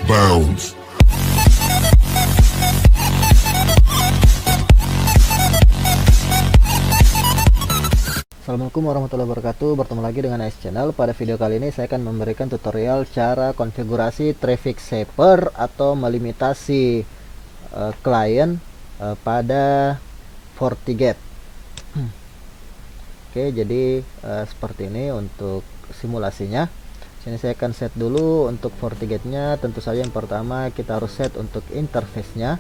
Bounce. Assalamualaikum warahmatullahi wabarakatuh. Bertemu lagi dengan Ais Channel. Pada video kali ini saya akan memberikan tutorial cara konfigurasi traffic shaper atau melimitasi klien pada FortiGate. Oke, jadi seperti ini untuk simulasinya. Sini saya akan set dulu untuk FortiGate-nya. Tentu saja yang pertama kita harus set untuk interface-nya.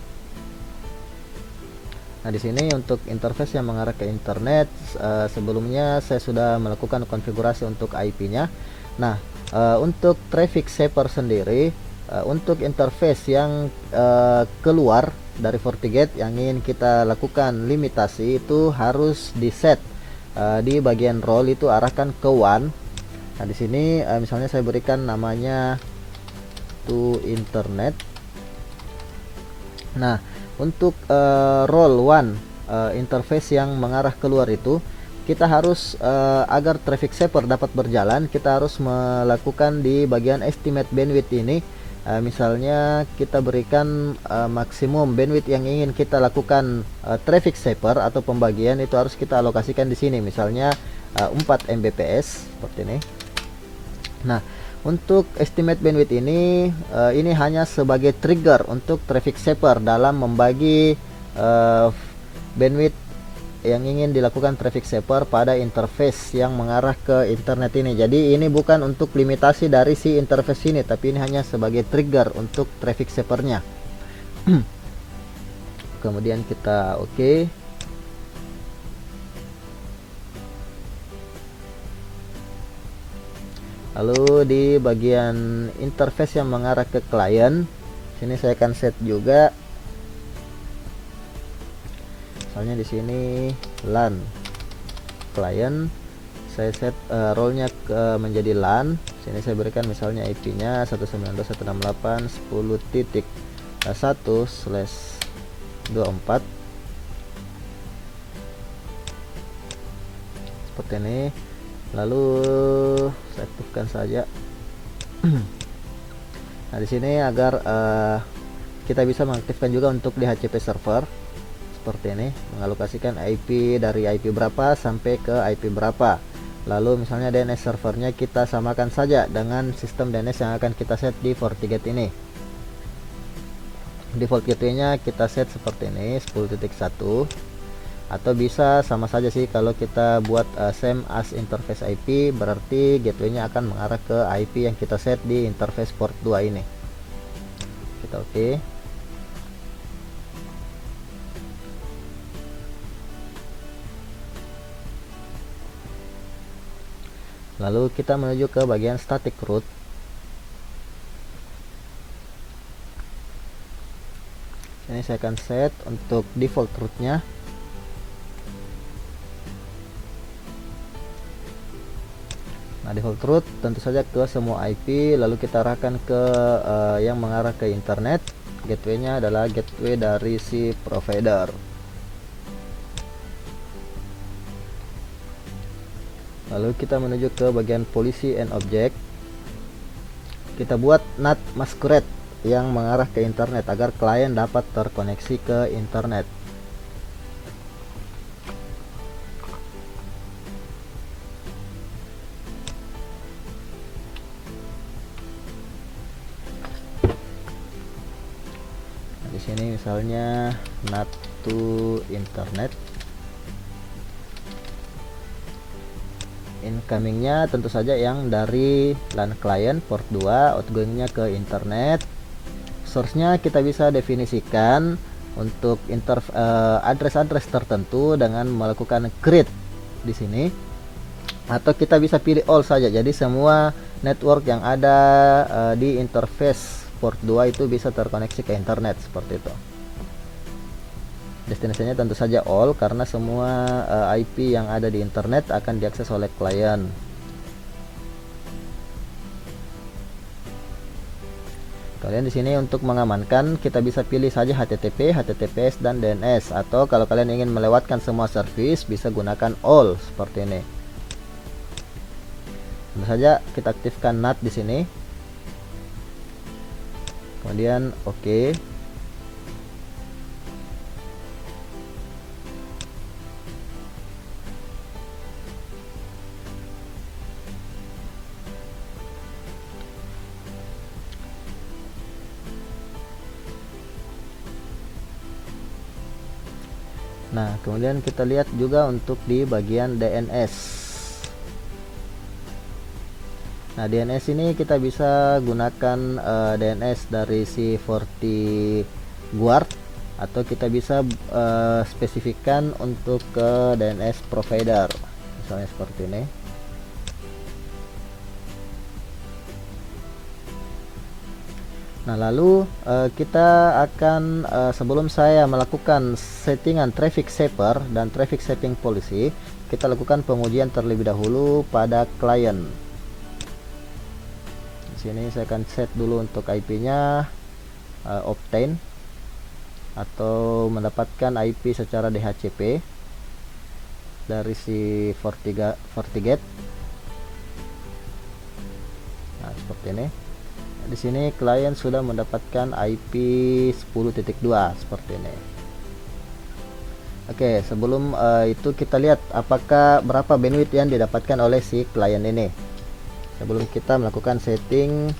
Nah, di sini untuk interface yang mengarah ke internet, sebelumnya saya sudah melakukan konfigurasi untuk IP-nya. Nah, untuk traffic shaper sendiri, untuk interface yang keluar dari FortiGate yang ingin kita lakukan limitasi itu harus di set di bagian role itu arahkan ke one. Nah, di sini misalnya saya berikan namanya to internet. Nah, untuk role one interface yang mengarah keluar itu kita harus agar traffic shaper dapat berjalan, kita harus melakukan di bagian estimate bandwidth ini. Misalnya kita berikan maksimum bandwidth yang ingin kita lakukan traffic shaper atau pembagian itu harus kita alokasikan di sini, misalnya 4 Mbps seperti ini. Nah, untuk estimate bandwidth ini hanya sebagai trigger untuk traffic shaper dalam membagi bandwidth yang ingin dilakukan traffic shaper pada interface yang mengarah ke internet ini. Jadi ini bukan untuk limitasi dari si interface ini, tapi ini hanya sebagai trigger untuk traffic shapernya. Kemudian kita oke. Lalu di bagian interface yang mengarah ke klien, sini saya akan set juga. Misalnya di sini LAN klien, saya set role-nya menjadi LAN. Sini saya berikan misalnya IP-nya 192.168.10.1/24 seperti ini. Lalu saya aktifkan saja. Nah, di sini agar kita bisa mengaktifkan juga untuk DHCP server seperti ini, mengalokasikan IP dari IP berapa sampai ke IP berapa. Lalu misalnya DNS servernya kita samakan saja dengan sistem DNS yang akan kita set di FortiGate ini. Default gateway-nya kita set seperti ini 10.1, atau bisa sama saja sih kalau kita buat same as interface IP, berarti gateway-nya akan mengarah ke IP yang kita set di interface port 2 ini. Kita oke. Lalu kita menuju ke bagian static route. Ini saya akan set untuk default route-nya. Nah, default route tentu saja ke semua IP, lalu kita arahkan ke yang mengarah ke internet. Gateway-nya adalah gateway dari si provider. Lalu kita menuju ke bagian policy and object. Kita buat NAT masquerade yang mengarah ke internet agar klien dapat terkoneksi ke internet. Nah, di sini misalnya NAT to internet. Incomingnya tentu saja yang dari LAN client port 2, outgoingnya ke internet. Source-nya kita bisa definisikan untuk address-address tertentu dengan melakukan create di sini, atau kita bisa pilih all saja. Jadi semua network yang ada di interface port 2 itu bisa terkoneksi ke internet seperti itu. Destinasinya tentu saja all, karena semua IP yang ada di internet akan diakses oleh klien. Kalian di sini untuk mengamankan kita bisa pilih saja HTTP, HTTPS dan DNS, atau kalau kalian ingin melewatkan semua service bisa gunakan all seperti ini. Tentu saja kita aktifkan NAT di sini. kemudian oke. Nah, kemudian kita lihat juga untuk di bagian DNS. Nah, DNS ini kita bisa gunakan DNS dari si FortiGuard, atau kita bisa spesifikkan untuk ke DNS provider, misalnya seperti ini. Nah, lalu kita akan sebelum saya melakukan settingan traffic shaper dan traffic shaping policy, kita lakukan pengujian terlebih dahulu pada klien. Di sini saya akan set dulu untuk IP-nya obtain atau mendapatkan IP secara DHCP dari si FortiGate. Nah, seperti ini. Di sini klien sudah mendapatkan IP 10.2 seperti ini. Oke, sebelum itu kita lihat apakah berapa bandwidth yang didapatkan oleh si klien ini. Sebelum kita melakukan setting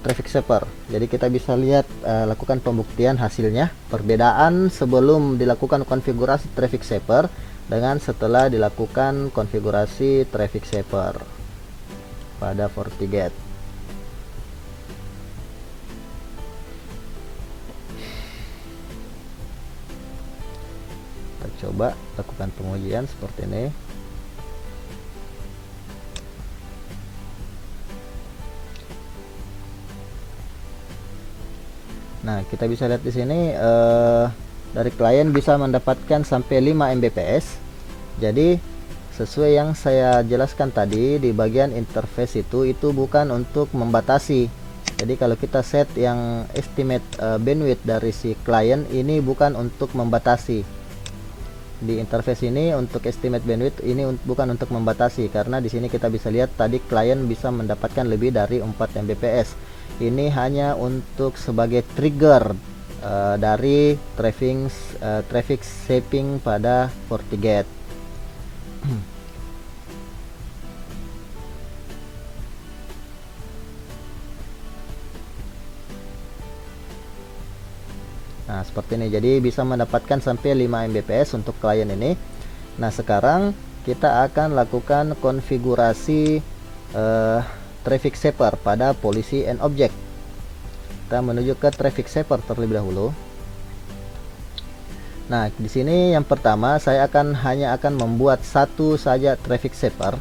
traffic shaper, jadi kita bisa lihat lakukan pembuktian hasilnya, perbedaan sebelum dilakukan konfigurasi traffic shaper dengan setelah dilakukan konfigurasi traffic shaper pada FortiGate. Coba lakukan pengujian seperti ini. Nah, kita bisa lihat di sini dari klien bisa mendapatkan sampai 5 Mbps. Jadi sesuai yang saya jelaskan tadi di bagian interface itu bukan untuk membatasi. Jadi kalau kita set yang estimate bandwidth dari si klien ini bukan untuk membatasi. Di interface ini untuk estimate bandwidth ini bukan untuk membatasi, karena di sini kita bisa lihat tadi klien bisa mendapatkan lebih dari 4 Mbps. Ini hanya untuk sebagai trigger dari traffic shaping pada FortiGate. Nah, seperti ini. Jadi bisa mendapatkan sampai 5 Mbps untuk klien ini. Nah, sekarang kita akan lakukan konfigurasi traffic shaper pada policy and object. Kita menuju ke traffic shaper terlebih dahulu. Nah, di sini yang pertama saya hanya akan membuat satu saja traffic shaper.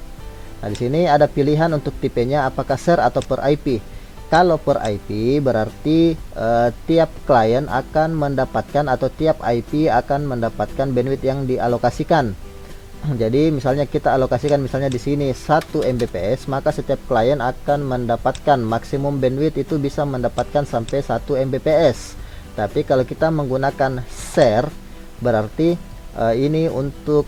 Nah, di sini ada pilihan untuk tipenya apakah share atau per IP. Kalau per IP berarti tiap klien akan mendapatkan atau tiap IP akan mendapatkan bandwidth yang dialokasikan. Jadi misalnya kita alokasikan misalnya di sini 1 Mbps, maka setiap klien akan mendapatkan maksimum bandwidth itu bisa mendapatkan sampai 1 Mbps. Tapi kalau kita menggunakan share berarti ini untuk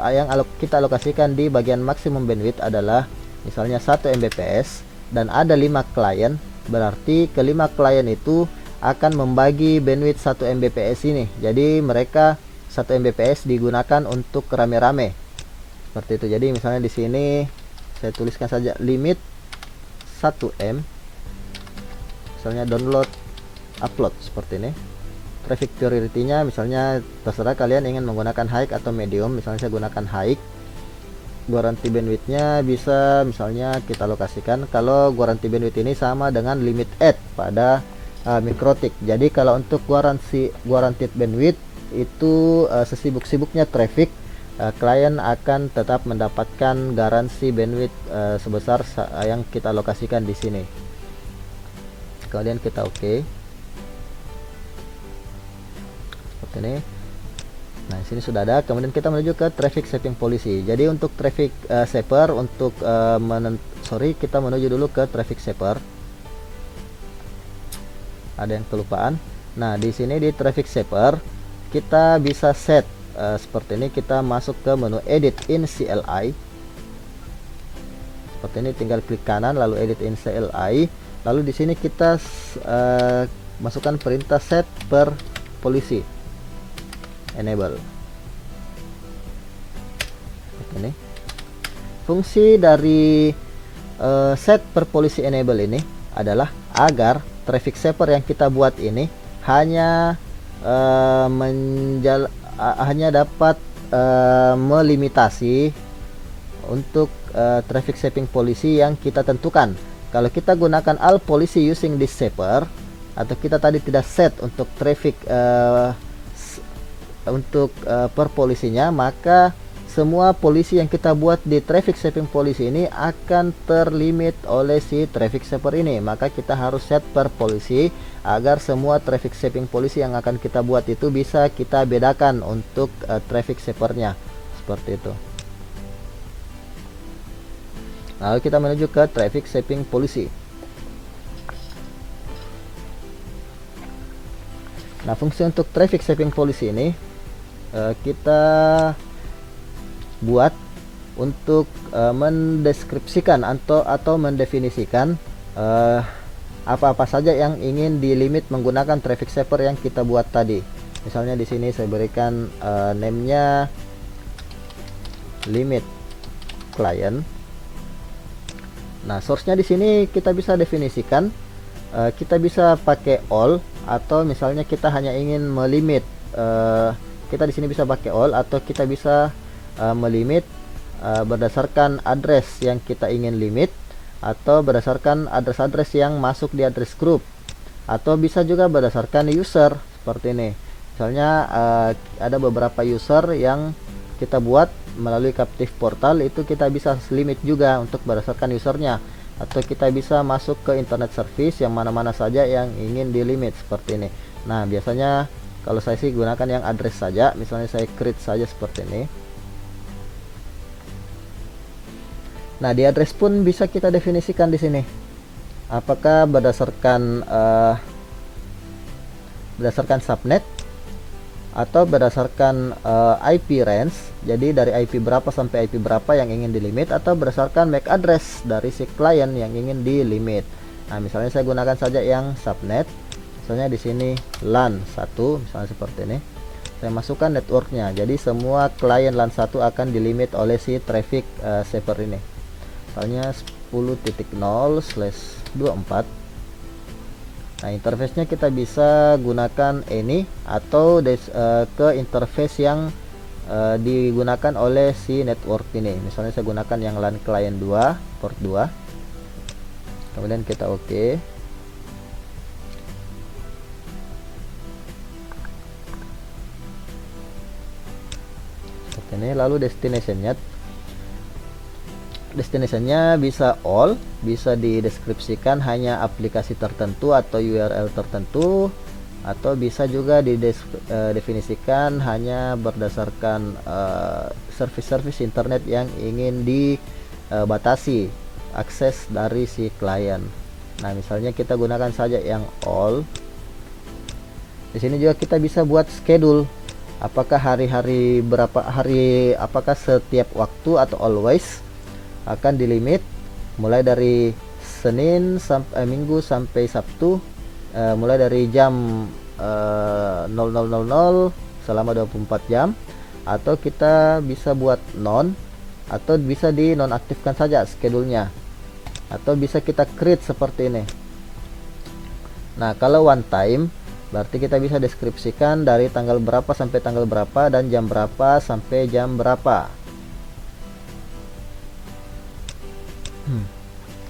yang kita alokasikan di bagian maksimum bandwidth adalah misalnya 1 Mbps. Dan ada 5 klien, berarti kelima klien itu akan membagi bandwidth 1 Mbps ini. Jadi mereka 1 Mbps digunakan untuk rame-rame. Seperti itu. Jadi misalnya di sini saya tuliskan saja limit 1M. Misalnya download upload seperti ini. Traffic priority-nya misalnya terserah kalian ingin menggunakan high atau medium. Misalnya saya gunakan high. Garansi bandwidthnya bisa misalnya kita alokasikan, kalau garansi bandwidth ini sama dengan limit add pada MikroTik. Jadi kalau untuk guaranteed bandwidth itu sesibuk-sibuknya traffic, klien akan tetap mendapatkan garansi bandwidth sebesar yang kita alokasikan di sini. Kemudian kita oke. Seperti ini. Nah, di sini sudah ada. Kemudian kita menuju ke traffic shaping policy. Jadi untuk traffic shaper untuk kita menuju dulu ke traffic shaper. Ada yang kelupaan. Nah, di sini di traffic shaper kita bisa set seperti ini. Kita masuk ke menu edit in CLI. Seperti ini, tinggal klik kanan lalu edit in CLI. Lalu di sini kita masukkan perintah set per policy enable. Ini fungsi dari set per policy enable ini adalah agar traffic shaper yang kita buat ini hanya hanya dapat melimitasi untuk traffic shaping policy yang kita tentukan. Kalau kita gunakan all policy using this shaper, atau kita tadi tidak set untuk traffic per polisinya, maka semua polisi yang kita buat di traffic shaping policy ini akan terlimit oleh si traffic shaper ini. Maka kita harus set per polisi agar semua traffic shaping policy yang akan kita buat itu bisa kita bedakan untuk traffic shapernya, seperti itu. Lalu kita menuju ke traffic shaping policy. Nah, fungsi untuk traffic shaping policy ini kita buat untuk mendeskripsikan atau mendefinisikan apa-apa saja yang ingin dilimit menggunakan traffic shaper yang kita buat tadi. Misalnya di sini saya berikan name-nya limit client. Nah, source-nya di sini kita bisa definisikan, kita bisa pakai all, atau misalnya kita hanya ingin melimit, kita di sini bisa pakai all, atau kita bisa melimit berdasarkan address yang kita ingin limit, atau berdasarkan address-address yang masuk di address group, atau bisa juga berdasarkan user seperti ini. Misalnya ada beberapa user yang kita buat melalui Captive Portal, itu kita bisa limit juga untuk berdasarkan usernya, atau kita bisa masuk ke internet service yang mana-mana saja yang ingin dilimit seperti ini. Nah, biasanya kalau saya sih gunakan yang address saja, misalnya saya create saja seperti ini. Nah, di address pun bisa kita definisikan di sini apakah berdasarkan subnet atau berdasarkan IP range, jadi dari IP berapa sampai IP berapa yang ingin dilimit, atau berdasarkan MAC address dari si klien yang ingin dilimit. Nah, misalnya saya gunakan saja yang subnet, misalnya di sini LAN 1, misalnya seperti ini. Saya masukkan networknya, jadi semua klien LAN 1 akan dilimit oleh si traffic shaper ini. Misalnya 10.0/24. Nah, interface-nya kita bisa gunakan ini atau ke interface yang digunakan oleh si network ini. Misalnya saya gunakan yang LAN client 2, port 2. Kemudian kita oke. Seperti ini. Lalu destinationnya bisa all, bisa dideskripsikan hanya aplikasi tertentu atau URL tertentu, atau bisa juga didefinisikan hanya berdasarkan service-service internet yang ingin dibatasi akses dari si klien. Nah, misalnya kita gunakan saja yang all. Di sini juga kita bisa buat schedule, apakah hari-hari berapa hari, apakah setiap waktu atau always akan dilimit mulai dari Senin sampai Minggu sampai Sabtu, mulai dari jam 00.00 selama 24 jam, atau kita bisa buat non, atau bisa di nonaktifkan saja schedule-nya, atau bisa kita create seperti ini. Nah, kalau one time berarti kita bisa deskripsikan dari tanggal berapa sampai tanggal berapa dan jam berapa sampai jam berapa.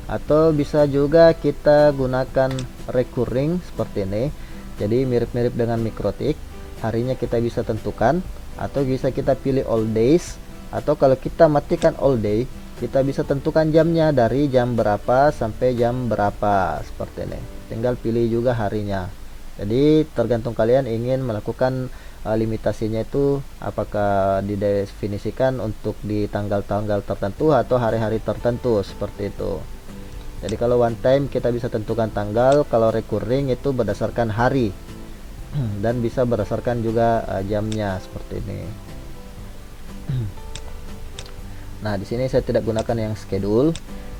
Atau bisa juga kita gunakan recurring seperti ini, jadi mirip-mirip dengan MikroTik. Harinya kita bisa tentukan, atau bisa kita pilih all days, atau kalau kita matikan all day, kita bisa tentukan jamnya dari jam berapa sampai jam berapa seperti ini. Tinggal pilih juga harinya. Jadi tergantung kalian ingin melakukan limitasinya itu apakah didefinisikan untuk di tanggal-tanggal tertentu atau hari-hari tertentu seperti itu. Jadi kalau one time kita bisa tentukan tanggal, kalau recurring itu berdasarkan hari dan bisa berdasarkan juga jamnya seperti ini. Nah, di sini saya tidak gunakan yang schedule.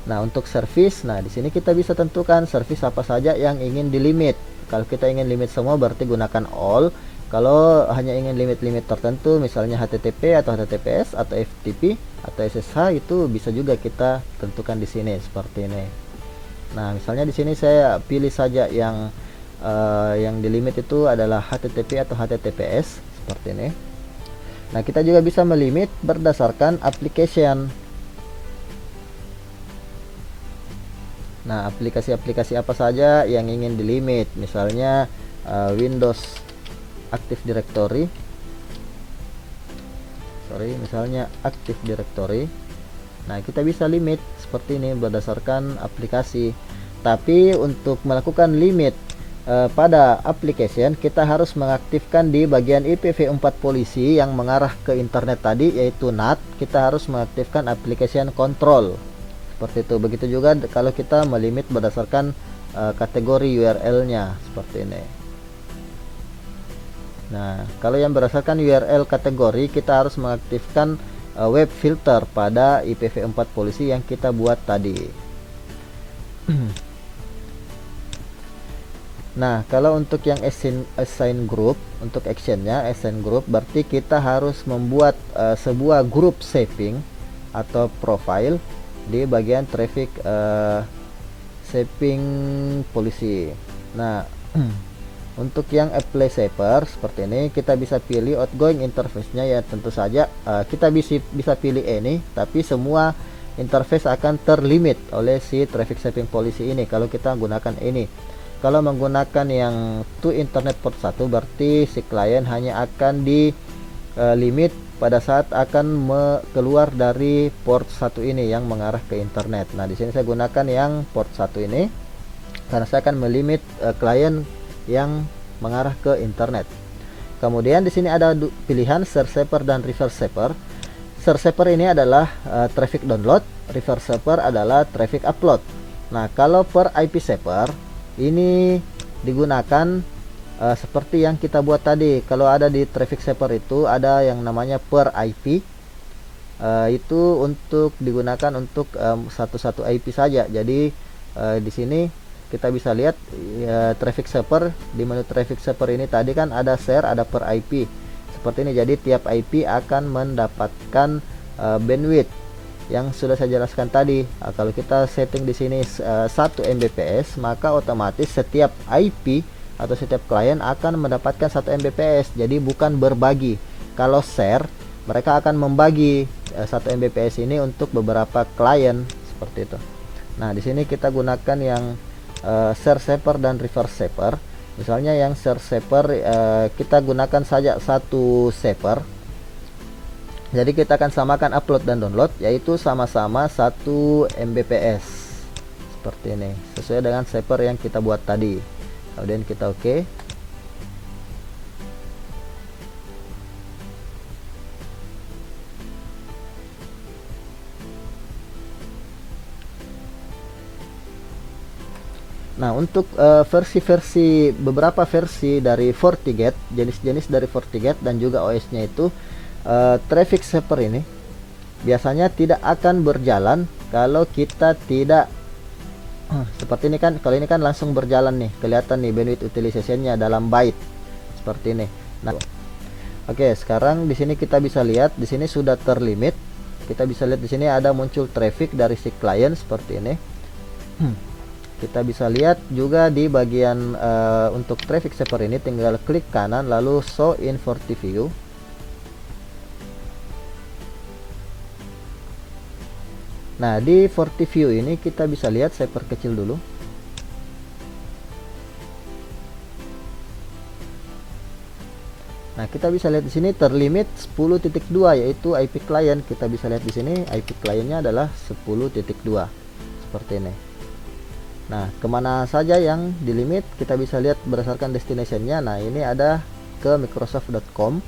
Nah, untuk service, nah di sini kita bisa tentukan service apa saja yang ingin dilimit. Kalau kita ingin limit semua berarti gunakan all. Kalau hanya ingin limit-limit tertentu, misalnya HTTP atau HTTPS atau FTP atau SSH, itu bisa juga kita tentukan di sini seperti ini. Nah, misalnya di sini saya pilih saja yang dilimit itu adalah HTTP atau HTTPS seperti ini. Nah, kita juga bisa melimit berdasarkan application. Nah, aplikasi-aplikasi apa saja yang ingin dilimit, misalnya Windows Active Directory, misalnya Active Directory. Nah, kita bisa limit seperti ini berdasarkan aplikasi. Tapi untuk melakukan limit pada application, kita harus mengaktifkan di bagian IPv4 policy yang mengarah ke internet tadi, yaitu NAT. Kita harus mengaktifkan application control seperti itu. Begitu juga kalau kita melimit berdasarkan kategori URL-nya seperti ini. Nah, kalau yang berdasarkan URL kategori, kita harus mengaktifkan web filter pada IPv4 policy yang kita buat tadi. Nah, kalau untuk yang assign group, untuk actionnya assign group, berarti kita harus membuat sebuah group shaping atau profile di bagian traffic shaping policy. Nah, untuk yang apply shaper seperti ini, kita bisa pilih outgoing interface-nya, ya tentu saja kita bisa pilih ini, tapi semua interface akan terlimit oleh si traffic shaping policy ini kalau kita gunakan ini. Kalau menggunakan yang to internet port 1, berarti si klien hanya akan di limit pada saat akan keluar dari port 1 ini yang mengarah ke internet. Nah, di sini saya gunakan yang port 1 ini karena saya akan melimit klien yang mengarah ke internet. Kemudian di sini ada pilihan search shaper dan reverse shaper. Search shaper ini adalah traffic download, reverse shaper adalah traffic upload. Nah, kalau per IP shaper ini digunakan seperti yang kita buat tadi. Kalau ada di traffic shaper itu ada yang namanya per IP, itu untuk digunakan untuk satu IP saja. Jadi di sini kita bisa lihat traffic shaper, di menu traffic shaper ini tadi kan ada share, ada per IP seperti ini. Jadi tiap IP akan mendapatkan bandwidth yang sudah saya jelaskan tadi. Kalau kita setting di sini 1 Mbps, maka otomatis setiap IP atau setiap klien akan mendapatkan 1 Mbps. Jadi bukan berbagi. Kalau share, mereka akan membagi 1 Mbps ini untuk beberapa klien seperti itu. Nah, di sini kita gunakan yang share shaper dan reverse shaper. Misalnya yang share shaper, kita gunakan saja satu shaper. Jadi kita akan samakan upload dan download, yaitu sama-sama 1 Mbps seperti ini, sesuai dengan shaper yang kita buat tadi. Kemudian kita oke. Nah, untuk beberapa versi dari FortiGate, jenis-jenis dari FortiGate dan juga OS-nya itu, traffic shaper ini biasanya tidak akan berjalan kalau kita tidak seperti ini kan. Kalau ini kan langsung berjalan nih, kelihatan nih bandwidth utilization-nya dalam byte seperti ini. Nah, oke, sekarang di sini kita bisa lihat di sini sudah terlimit. Kita bisa lihat di sini ada muncul traffic dari si klien seperti ini. Kita bisa lihat juga di bagian untuk traffic shaper ini, tinggal klik kanan lalu show in FortiView. Nah, di FortiView ini kita bisa lihat, saya perkecil dulu. Nah, kita bisa lihat di sini terlimit 10.2, yaitu IP client. Kita bisa lihat di sini IP kliennya adalah 10.2 seperti ini. Nah, kemana saja yang dilimit kita bisa lihat berdasarkan destination-nya. Nah, ini ada ke microsoft.com.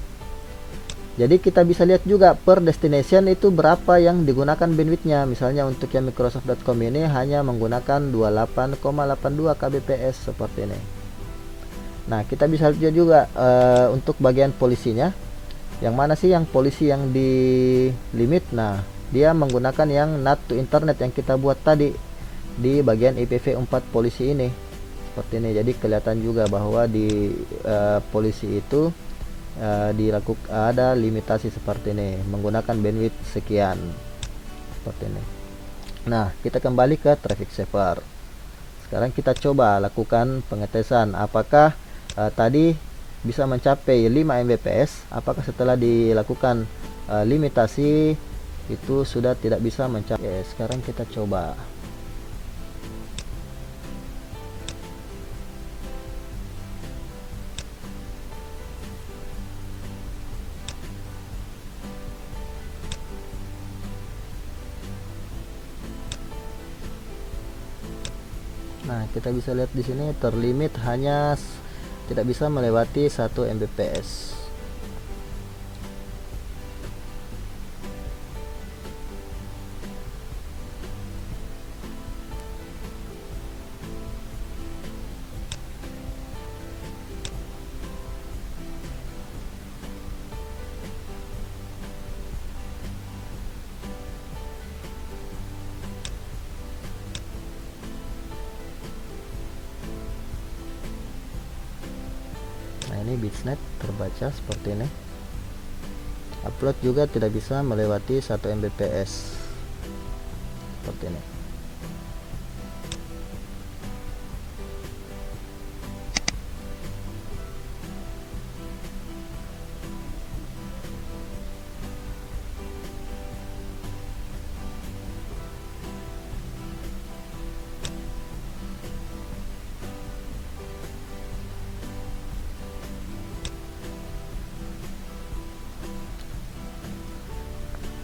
Jadi kita bisa lihat juga per destination itu berapa yang digunakan bandwidthnya. Misalnya untuk yang microsoft.com ini hanya menggunakan 28,82 kbps seperti ini. Nah, kita bisa lihat juga untuk bagian polisinya, yang mana sih yang polisi yang di limit. Nah, dia menggunakan yang NAT to internet yang kita buat tadi di bagian IPv4 polisi ini. Seperti ini. Jadi kelihatan juga bahwa di polisi itu ada limitasi seperti ini, menggunakan bandwidth sekian. Seperti ini. Nah, kita kembali ke traffic saver. Sekarang kita coba lakukan pengetesan apakah tadi bisa mencapai 5 Mbps, apakah setelah dilakukan limitasi itu sudah tidak bisa mencapai. Sekarang kita coba. Nah, kita bisa lihat di sini terlimit hanya tidak bisa melewati 1 Mbps. Nah, ini bitsnet terbaca seperti ini. Upload juga tidak bisa melewati 1 Mbps. Seperti ini.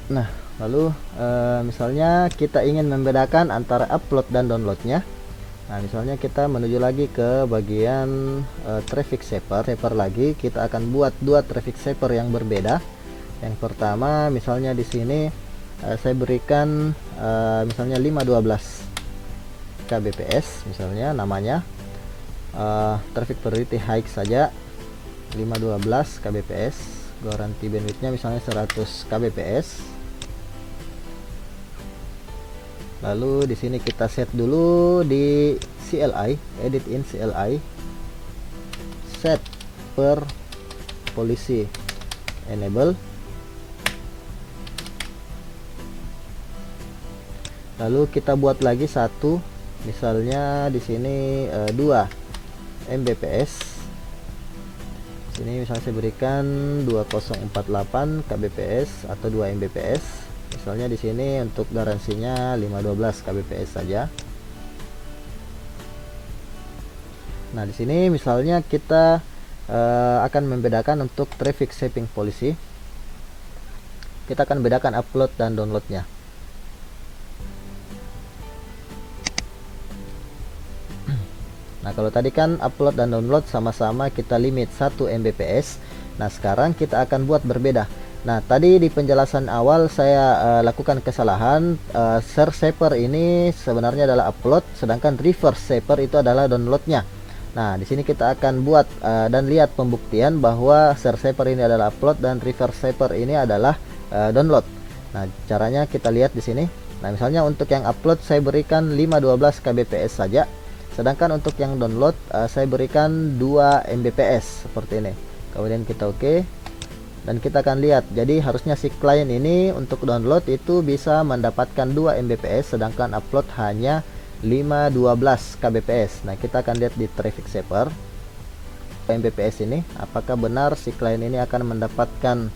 Nah, lalu misalnya kita ingin membedakan antara upload dan downloadnya. Nah, misalnya kita menuju lagi ke bagian traffic saver lagi, kita akan buat dua traffic saver yang berbeda. Yang pertama, misalnya di sini saya berikan misalnya 512 kbps, misalnya namanya traffic priority high saja, 512 kbps, garansi bandwidthnya misalnya 100 kbps. Lalu di sini kita set dulu di CLI, edit in CLI, set per polisi, enable. Lalu kita buat lagi satu, misalnya di sini 2 Mbps. Sini misalnya saya berikan 2048 kbps atau 2 Mbps. Misalnya di sini untuk garansinya 512 kbps saja. Nah, di sini misalnya kita akan membedakan untuk traffic saving policy. Kita akan bedakan upload dan downloadnya. Nah, kalau tadi kan upload dan download sama-sama kita limit 1 Mbps. Nah, sekarang kita akan buat berbeda. Nah, tadi di penjelasan awal saya lakukan kesalahan. Share saver ini sebenarnya adalah upload, sedangkan reverse saver itu adalah downloadnya. Nah, di sini kita akan buat dan lihat pembuktian bahwa share saver ini adalah upload dan reverse saver ini adalah download. Nah, caranya kita lihat di sini. Nah, misalnya untuk yang upload saya berikan 512 kbps saja, sedangkan untuk yang download saya berikan 2 Mbps seperti ini. Kemudian kita oke. Dan kita akan lihat, jadi harusnya si klien ini untuk download itu bisa mendapatkan 2 Mbps, sedangkan upload hanya 512 kbps. Nah, kita akan lihat di traffic saver Mbps ini, apakah benar si klien ini akan mendapatkan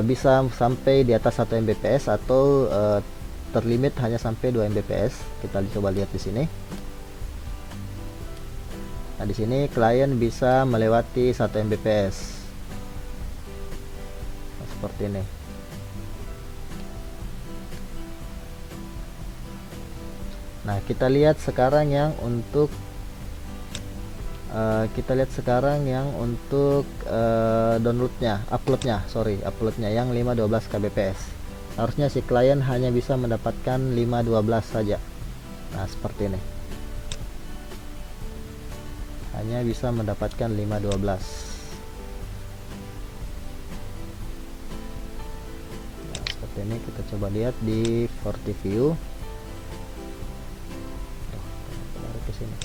bisa sampai di atas 1 Mbps atau terlimit hanya sampai 2 Mbps. Kita coba lihat di sini. Nah, di sini klien bisa melewati 1 Mbps. Seperti ini. Nah, kita lihat sekarang yang untuk downloadnya, uploadnya yang 512 kbps. Harusnya si klien hanya bisa mendapatkan 512 saja. Nah, seperti ini. Hanya bisa mendapatkan 512. seperti ini. Kita coba lihat di FortiView. Tarik ke sini.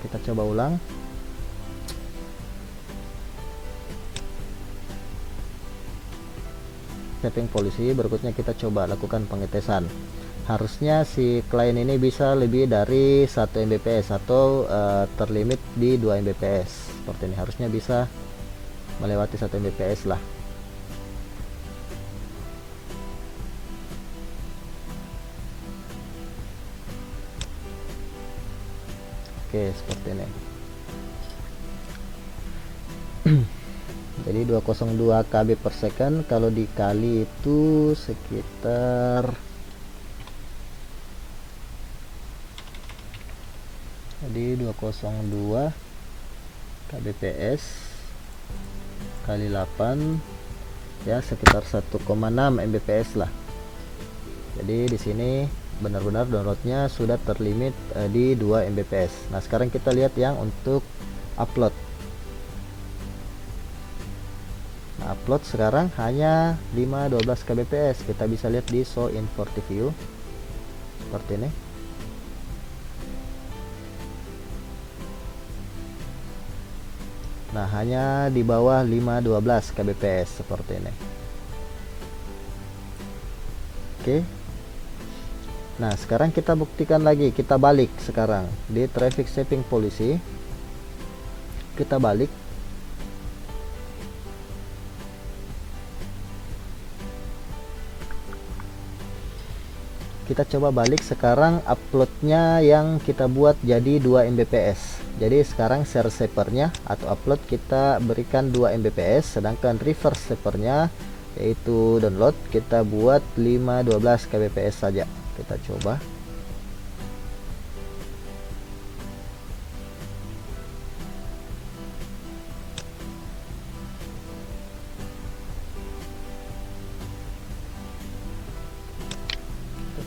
Kita coba ulang. Setting polisi, berikutnya kita coba lakukan pengetesan. Harusnya si klien ini bisa lebih dari 1 Mbps atau terlimit di 2 Mbps. Seperti ini, harusnya bisa melewati 1 Mbps lah. Oke, seperti ini. Jadi 202 KB per second, kalau dikali itu sekitar, jadi 202 kbps kali 8 ya sekitar 1,6 Mbps lah. Jadi di sini benar-benar downloadnya sudah terlimit di 2 Mbps. Nah, sekarang kita lihat yang untuk upload. Nah, upload sekarang hanya 512 kbps. Kita bisa lihat di show in FortiView seperti ini. Nah, hanya di bawah 512 kbps seperti ini. Oke. Nah, sekarang kita buktikan lagi. Kita balik sekarang di traffic shaping policy. Kita balik. Kita coba balik sekarang, uploadnya yang kita buat jadi 2 Mbps. Jadi sekarang share shapernya atau upload kita berikan 2 Mbps, sedangkan reverse shapernya yaitu download kita buat 512 kbps saja. Kita coba.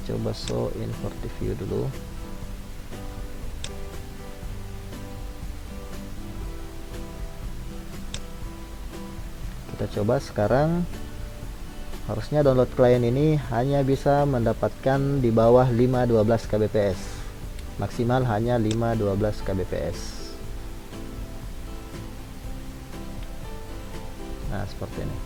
Coba show in FortiView dulu. Kita coba sekarang. Harusnya download klien ini hanya bisa mendapatkan di bawah 512 kbps. Maksimal hanya 512 kbps. Nah, seperti ini.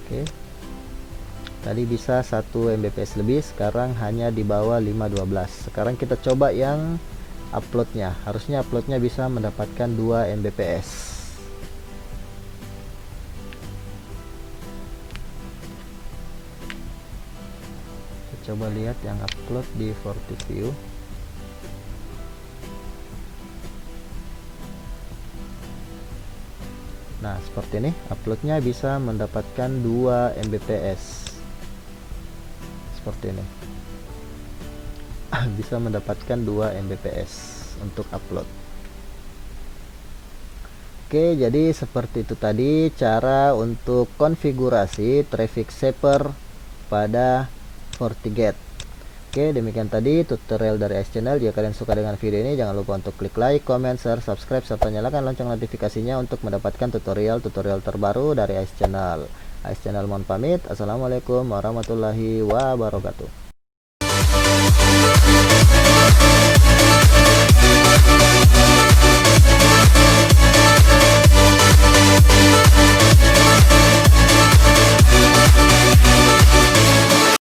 Oke. Tadi bisa 1 Mbps lebih, sekarang hanya di bawah 512. Sekarang kita coba yang uploadnya. Harusnya uploadnya bisa mendapatkan 2 Mbps. Kita coba lihat yang upload di FortiView. Nah, seperti ini, uploadnya bisa mendapatkan 2 Mbps. Seperti ini. Bisa mendapatkan 2 Mbps untuk upload. Oke, jadi seperti itu tadi cara untuk konfigurasi traffic shaper pada FortiGate. Oke, demikian tadi tutorial dari Ice Channel. Jika kalian suka dengan video ini, jangan lupa untuk klik like, comment, share, subscribe, serta nyalakan lonceng notifikasinya untuk mendapatkan tutorial-tutorial terbaru dari Ice Channel. Ice Channel mohon pamit. Assalamualaikum warahmatullahi wabarakatuh.